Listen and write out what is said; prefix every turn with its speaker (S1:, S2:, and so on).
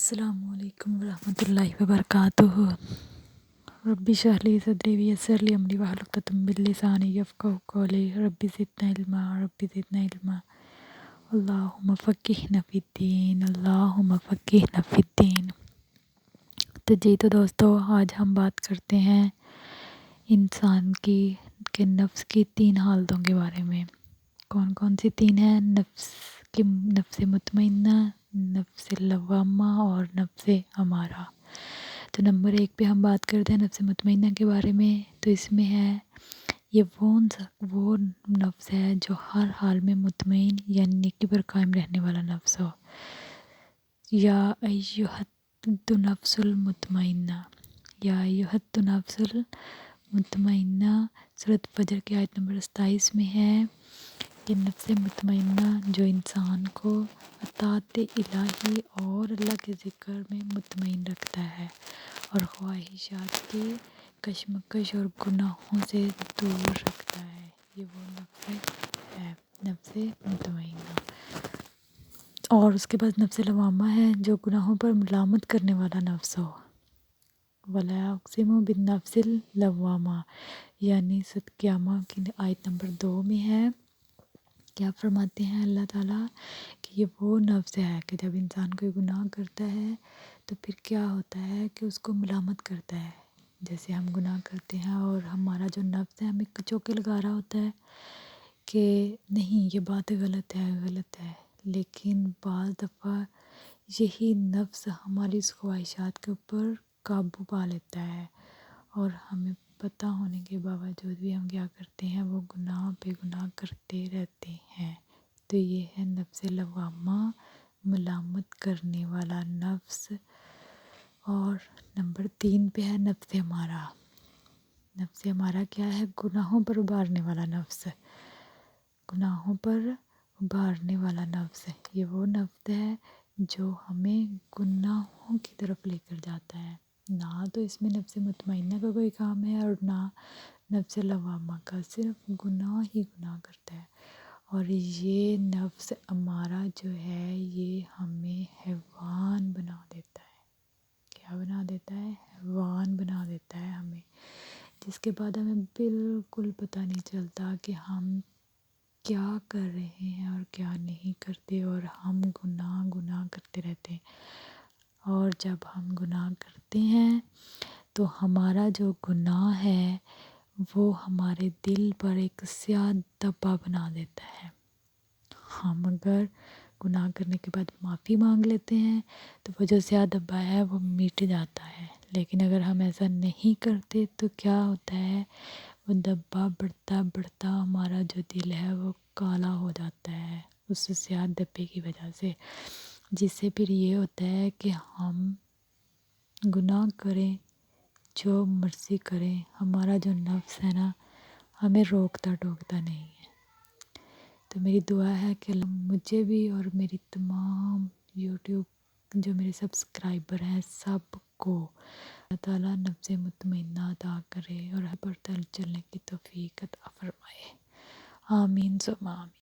S1: السلام علیکم ورحمۃ اللہ وبرکاتہ۔ رب اشرح لی صدری ویسر لی امری واحلل عقدۃ من لسانی یفقہوا قولی۔ رب زدنی علما رب زدنی علما۔ اللہم فقہنا فی الدین اللہم فقہنا فی الدین۔ تو دوستو، آج ہم بات کرتے ہیں انسان کے نفس کی 3 حالتوں کے بارے میں۔ کون کون سی 3 ہیں؟ نفس مطمئنہ، نفس لوامہ اور نفس امارہ۔ تو نمبر 1 پہ ہم بات کرتے ہیں نفس مطمئنہ کے بارے میں۔ تو اس میں ہے، یہ وہ نفس ہے جو ہر حال میں مطمئن یعنی نیکی پر قائم رہنے والا نفس ہو۔ یا ایھا النفس المطمئنہ، یا ایھا النفس المطمئنہ سورۃ فجر کی آیت نمبر 27 میں ہے کہ نفس مطمئنہ جو انسان کو اطاعت الہی اور اللہ کے ذکر میں مطمئن رکھتا ہے اور خواہشات کی کشمکش اور گناہوں سے دور رکھتا ہے، یہ وہ نفس ہے، نفس مطمئنہ۔ اور اس کے بعد نفس لوامہ ہے جو گناہوں پر ملامت کرنے والا نفس ہو۔ وَلَا أُقْسِمُ بِالنَّفْسِ اللَّوَّامَةِ، یعنی سورۃ قیامہ کی آیت نمبر 2 میں ہے، کیا فرماتے ہیں اللہ تعالیٰ کہ یہ وہ نفس ہے کہ جب انسان کوئی گناہ کرتا ہے تو پھر کیا ہوتا ہے کہ اس کو ملامت کرتا ہے۔ جیسے ہم گناہ کرتے ہیں اور ہمارا جو نفس ہے ہمیں کچوکے لگا رہا ہوتا ہے کہ نہیں، یہ بات غلط ہے، لیکن بعض دفعہ یہی نفس ہماری اس خواہشات کے اوپر قابو پا لیتا ہے اور ہمیں پتہ ہونے کے باوجود بھی ہم کیا کرتے ہیں، وہ گناہ پہ گناہ کرتے رہتے ہیں۔ تو یہ ہے نفس لوامہ، ملامت کرنے والا نفس۔ اور نمبر 3 پہ ہے نفس امارہ۔ نفس امارہ کیا ہے؟ گناہوں پر ابھارنے والا نفس۔ گناہوں پر ابھارنے والا نفس، یہ وہ نفس ہے جو ہمیں گناہوں کی طرف لے کر جاتا ہے۔ نہ تو اس میں نفس مطمئنہ کا کوئی کام ہے اور نہ نفس لوامہ کا، صرف گناہ ہی گناہ کرتا ہے۔ اور یہ نفس امارہ جو ہے یہ ہمیں حیوان بنا دیتا ہے۔ کیا بنا دیتا ہے؟ حیوان بنا دیتا ہے ہمیں، جس کے بعد ہمیں بالکل پتہ نہیں چلتا کہ ہم کیا کر رہے ہیں اور کیا نہیں کرتے، اور ہم گناہ کرتے رہتے ہیں۔ اور جب ہم گناہ کرتے ہیں تو ہمارا جو گناہ ہے وہ ہمارے دل پر ایک سیاہ دھبا بنا دیتا ہے۔ ہم اگر گناہ کرنے کے بعد معافی مانگ لیتے ہیں تو وہ جو سیاہ دھبا ہے وہ مٹ جاتا ہے، لیکن اگر ہم ایسا نہیں کرتے تو کیا ہوتا ہے، وہ دھبا بڑھتا ہمارا جو دل ہے وہ کالا ہو جاتا ہے اس سیاہ دھبے کی وجہ سے، جس سے پھر یہ ہوتا ہے کہ ہم گناہ کریں، جو مرضی کریں، ہمارا جو نفس ہے نا ہمیں روکتا ٹوکتا نہیں ہے۔ تو میری دعا ہے کہ مجھے بھی اور میری تمام یوٹیوب جو میرے سبسکرائبر ہیں سب کو اللہ تعالیٰ نفس مطمئنہ عطا کرے اور حق پر چلنے کی توفیق عطا فرمائے۔ آمین ثم آمین۔